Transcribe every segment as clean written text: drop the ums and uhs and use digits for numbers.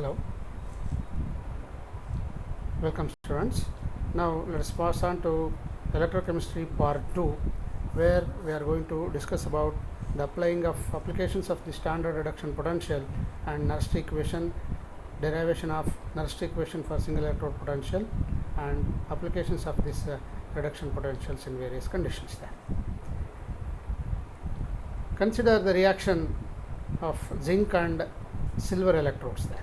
Hello, welcome students. Now let us pass on to electrochemistry part 2, where we are going to discuss about the applications of the standard reduction potential and Nernst equation, derivation of Nernst equation for single electrode potential, and applications of this reduction potentials in various conditions there. Consider the reaction of zinc and silver electrodes there.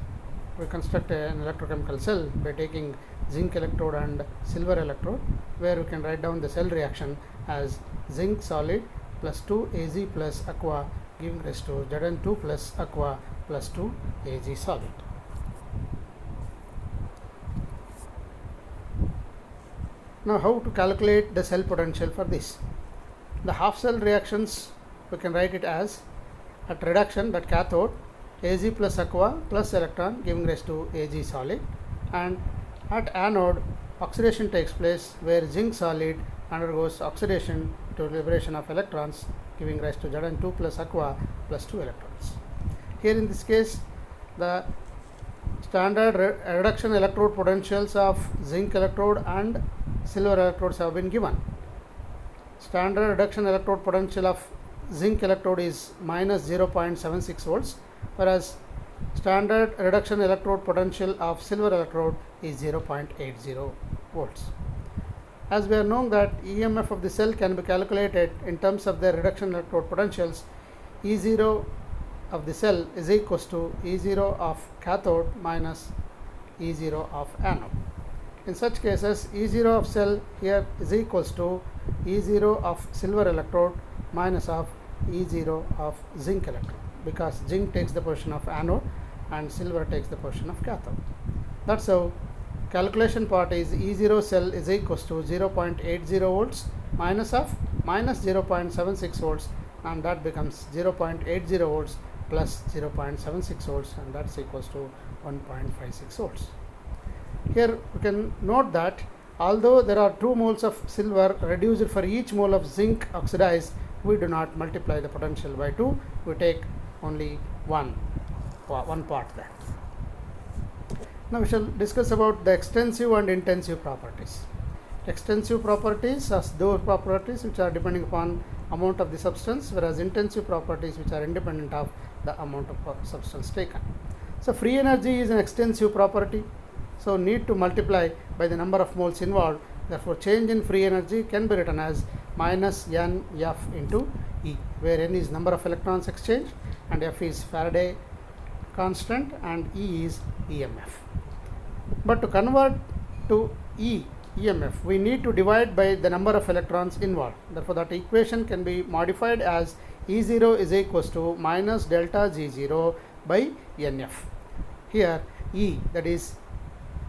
We construct an electrochemical cell by taking zinc electrode and silver electrode, where we can write down the cell reaction as zinc solid plus 2 Az plus aqua giving rise to Zn2 plus aqua plus 2 Az solid. Now, how to calculate the cell potential for this? The half cell reactions, we can write it as at reduction, that cathode Az plus aqua plus electron giving rise to Ag solid, and at anode oxidation takes place where zinc solid undergoes oxidation to liberation of electrons giving rise to Zn2 plus aqua plus 2 electrons. Here in this case, the standard reduction electrode potentials of zinc electrode and silver electrodes have been given. Standard reduction electrode potential of zinc electrode is minus 0.76 volts, whereas standard reduction electrode potential of silver electrode is 0.80 volts. As we are known that EMF of the cell can be calculated in terms of their reduction electrode potentials, E0 of the cell is equals to E0 of cathode minus E0 of anode. In such cases, E0 of cell here is equals to E0 of silver electrode minus of E0 of zinc electrode, because zinc takes the position of anode and silver takes the position of cathode. That's how calculation part is E0 cell is equals to 0.80 volts minus of minus 0.76 volts, and that becomes 0.80 volts plus 0.76 volts, and that's equals to 1.56 volts. Here we can note that although there are 2 moles of silver reduced for each mole of zinc oxidized, we do not multiply the potential by 2, we take only one part there. Now we shall discuss about the extensive and intensive properties. Extensive properties are those properties which are depending upon amount of the substance, whereas intensive properties which are independent of the amount of substance taken. So free energy is an extensive property, so need to multiply by the number of moles involved. Therefore, change in free energy can be written as minus NF into E, where N is number of electrons exchanged and F is Faraday constant and E is EMF. But to convert to EMF, we need to divide by the number of electrons involved. Therefore, that equation can be modified as E0 is equals to minus delta G0 by NF. Here E, that is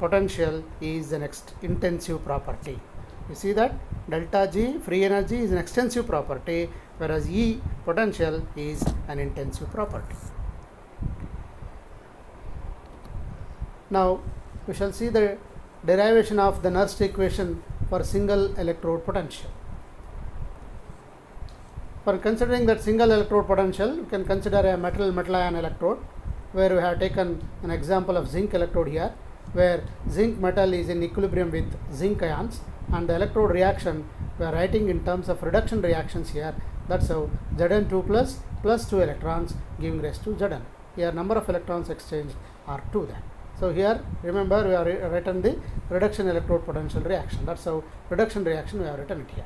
potential, is an intensive property. You see that delta G, free energy, is an extensive property, whereas E, potential, is an intensive property. Now we shall see the derivation of the Nernst equation for single electrode potential. For considering that single electrode potential, we can consider a metal ion electrode, where we have taken an example of zinc electrode here, where zinc metal is in equilibrium with zinc ions, and the electrode reaction we are writing in terms of reduction reactions here. That's how Zn2 plus 2 electrons giving rise to Zn. Here number of electrons exchanged are 2 then. So here remember we have written the reduction electrode potential reaction. That's how reduction reaction we have written it here.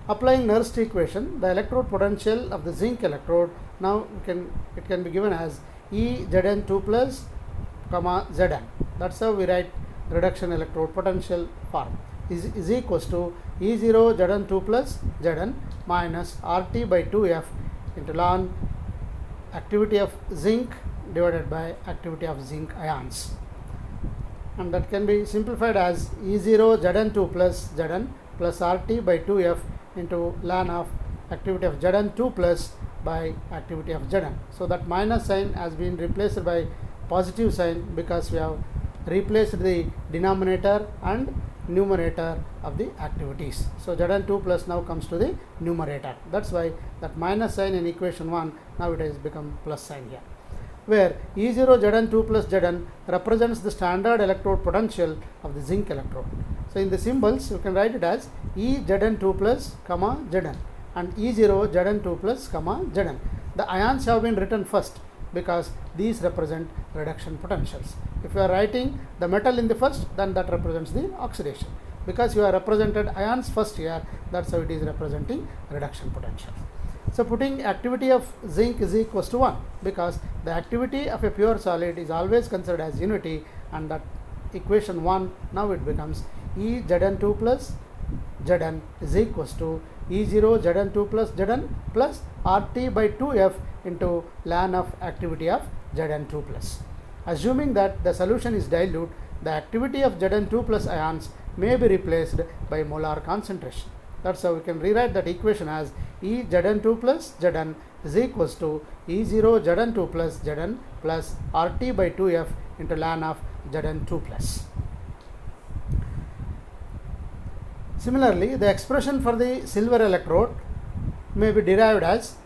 Applying Nernst equation, the electrode potential of the zinc electrode, now it can be given as E Zn2 plus comma Zn. That's how we write reduction electrode potential form is equals to E0 Zn2 plus Zn minus RT by 2F into ln activity of zinc divided by activity of zinc ions, and that can be simplified as E0 Zn2 plus Zn plus RT by 2F into ln of activity of Zn2 plus by activity of Zn. So that minus sign has been replaced by positive sign because we have replaced the denominator and numerator of the activities. So Zn2 plus now comes to the numerator. That's why that minus sign in equation 1, now it has become plus sign here. where E0 Zn2 plus Zn represents the standard electrode potential of the zinc electrode. So in the symbols you can write it as E Zn2 plus comma Zn and E0 Zn2 plus comma Zn. The ions have been written first because these represent reduction potentials. If you are writing the metal in the first, then that represents the oxidation. Because you have represented ions first here, that's how it is representing reduction potential. So putting activity of zinc is equals to 1 because the activity of a pure solid is always considered as unity, and that equation 1 now it becomes E Zn2 plus Zn is equals to E0 Zn2 plus Zn plus RT by 2F into ln of activity of Zn2 plus. Assuming that the solution is dilute, the activity of Zn2 plus ions may be replaced by molar concentration. That's how we can rewrite that equation as E Zn2 plus Zn is equals to E0 Zn2 plus Zn plus RT by 2F into ln of Zn2 plus. Similarly, the expression for the silver electrode may be derived as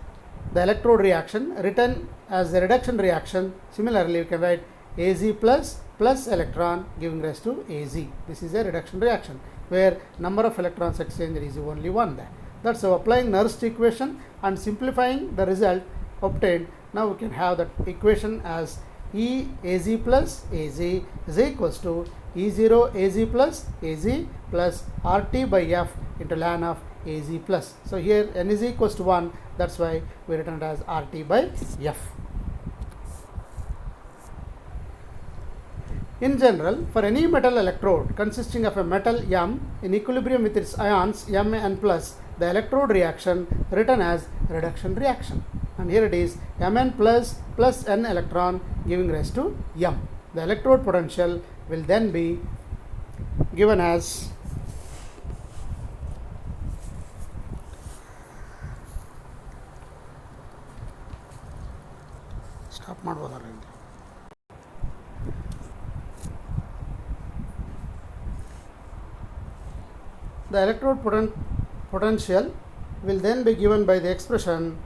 the electrode reaction written as the reduction reaction. Similarly, you can write Az plus electron giving rise to Az. This is a reduction reaction where number of electrons exchanged is only 1 there. That's how applying Nernst equation and simplifying the result obtained. Now we can have that equation as E Az plus Az is equals to E0 Az plus RT by F into ln of Az plus. So here n is equals to 1, that's why we written it as RT by F. In general, for any metal electrode consisting of a metal M in equilibrium with its ions Mn plus, the electrode reaction written as reduction reaction. And here it is Mn plus n electron giving rise to M. The electrode potential will then be given as stop ಮಾಡಬಹುದಲ್ಲ. The electrode potential will then be given by the expression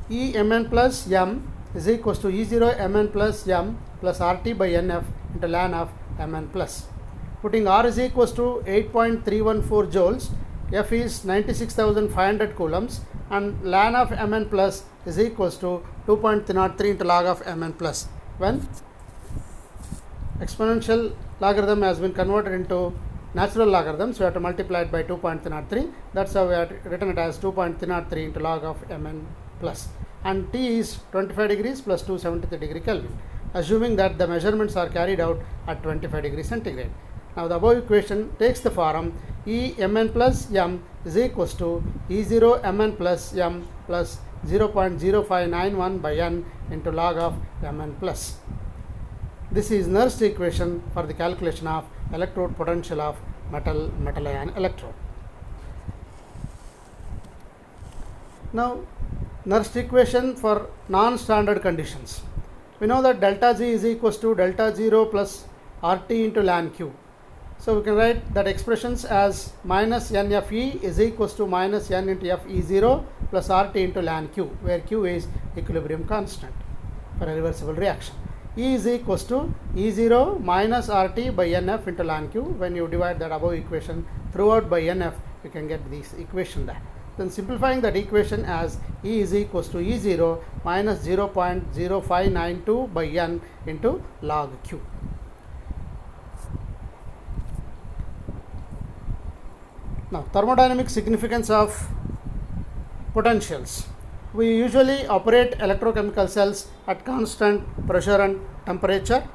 E Mn plus M is equals to E0 Mn plus M plus RT by Nf into ln of Mn plus. Putting R is equals to 8.314 joules, F is 96,500 coulombs, and ln of Mn plus is equals to 2.03 into log of Mn plus. When exponential logarithm has been converted into natural logarithm, so we have to multiply it by 2.303. That's how we have written it as 2.303 into log of Mn plus. And T is 25 degrees plus 273 degree Kelvin, assuming that the measurements are carried out at 25 degrees centigrade. Now the above equation takes the form E Mn plus M is equals to E0 Mn plus M plus 0.0591 by N into log of Mn plus. This is Nernst equation for the calculation of electrode potential of metal ion electrode. Now Nernst equation for non-standard conditions. We know that delta G is equals to delta 0 plus RT into ln Q. So we can write that expressions as minus NFE is equals to minus N into FE0 plus RT into ln Q, where Q is equilibrium constant for a reversible reaction. E is equals to E0 minus RT by NF into ln Q. When you divide that above equation throughout by NF, you can get this equation there. Then simplifying that equation as E is equals to E0 minus 0.0592 by N into log Q. Now thermodynamic significance of potentials. We usually operate electrochemical cells at constant pressure and temperature.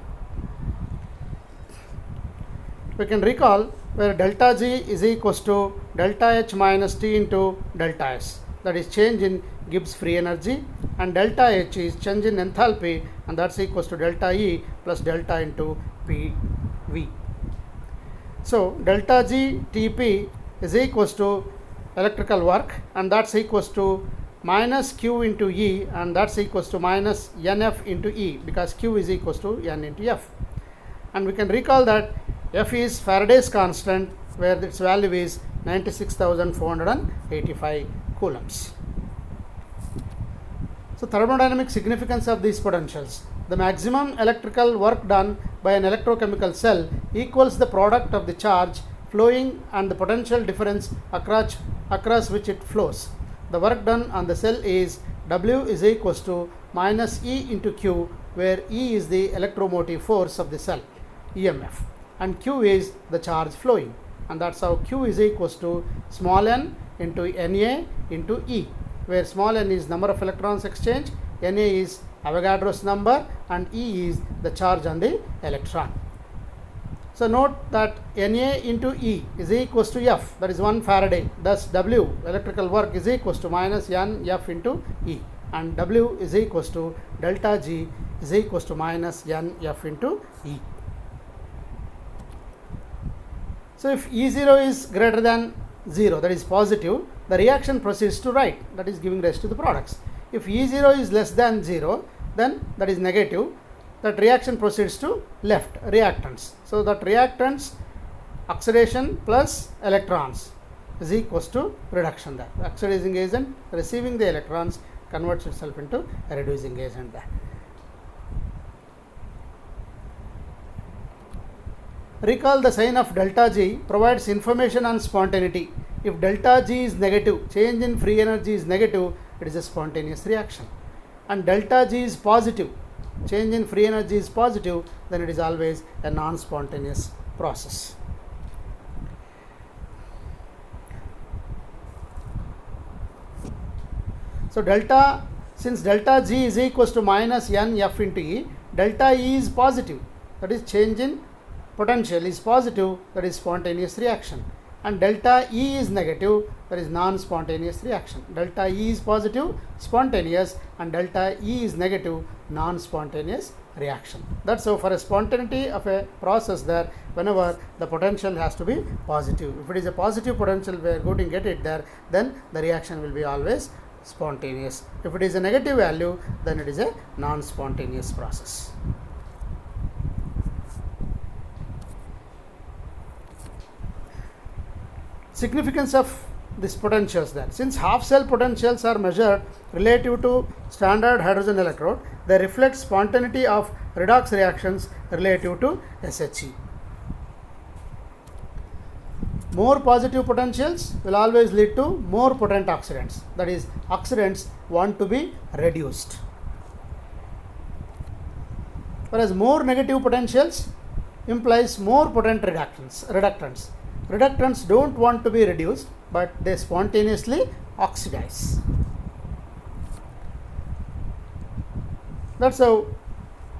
We can recall where delta G is equals to delta H minus T into delta S, that is change in Gibbs free energy, and delta H is change in enthalpy, and that's equals to delta E plus delta into PV. So delta G Tp is equals to electrical work, and that's equals to minus Q into E, and that's equals to minus NF into E, because Q is equals to N into F. And we can recall that F is Faraday's constant, where its value is 96,485 coulombs. So thermodynamic significance of these potentials. The maximum electrical work done by an electrochemical cell equals the product of the charge flowing and the potential difference across which it flows. The work done on the cell is W is equals to minus E into Q, where E is the electromotive force of the cell, EMF, and Q is the charge flowing, and that's how Q is equals to small n into Na into E, where small n is number of electrons exchanged, Na is Avogadro's number, and E is the charge on the electron. So note that Na into E is equals to F, that is 1 Faraday. Thus W, electrical work, is equals to minus N F into E, and W is equals to delta G is equals to minus N F into E. So if E0 is greater than 0, that is positive, the reaction proceeds to right, that is giving rise to the products. If E0 is less than 0, then that is negative, that reaction proceeds to left, reactants. So that reactants, oxidation plus electrons is equals to reduction there. The oxidizing agent receiving the electrons converts itself into a reducing agent there. Recall the sign of delta G provides information on spontaneity. If delta G is negative, change in free energy is negative, it is a spontaneous reaction. And delta G is positive, change in free energy is positive, then it is always a non-spontaneous process. So since delta G is equals to minus N F into E, delta E is positive, that is change in potential is positive, that is spontaneous reaction, and delta E is negative, that is non-spontaneous reaction. Delta E is positive, spontaneous, and delta E is negative, non-spontaneous reaction. That's so for a spontaneity of a process there, whenever the potential has to be positive. If it is a positive potential, we are going to get it there, then the reaction will be always spontaneous. If it is a negative value, then it is a non-spontaneous process. Significance of these potentials there. Since half cell potentials are measured relative to standard hydrogen electrode, they reflect spontaneity of redox reactions relative to SHE. More positive potentials will always lead to more potent oxidants, that is, oxidants want to be reduced. Whereas more negative potentials implies more potent reductants. Reductants don't want to be reduced, but they spontaneously oxidize. That's how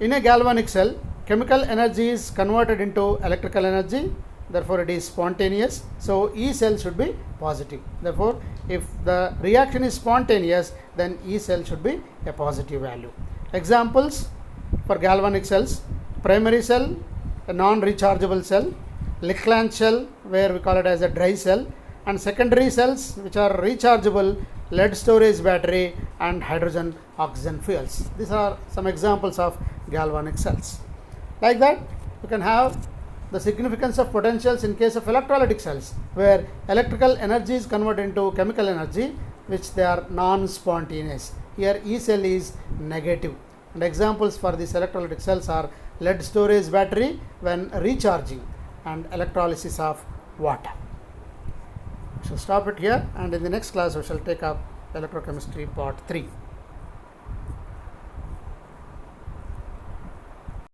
in a galvanic cell, chemical energy is converted into electrical energy, therefore it is spontaneous. So E cell should be positive. Therefore, if the reaction is spontaneous, then E cell should be a positive value. Examples for galvanic cells: primary cell, a non-rechargeable cell; Leclanche cell, where we call it as a dry cell; and secondary cells, which are rechargeable, lead storage battery, and hydrogen oxygen fuels. These are some examples of galvanic cells. Like that, you can have the significance of potentials in case of electrolytic cells, where electrical energy is converted into chemical energy, which they are non-spontaneous. Here E cell is negative. And examples for these electrolytic cells are lead storage battery when recharging, and electrolysis of water. We shall stop it here, and in the next class we shall take up electrochemistry part 3.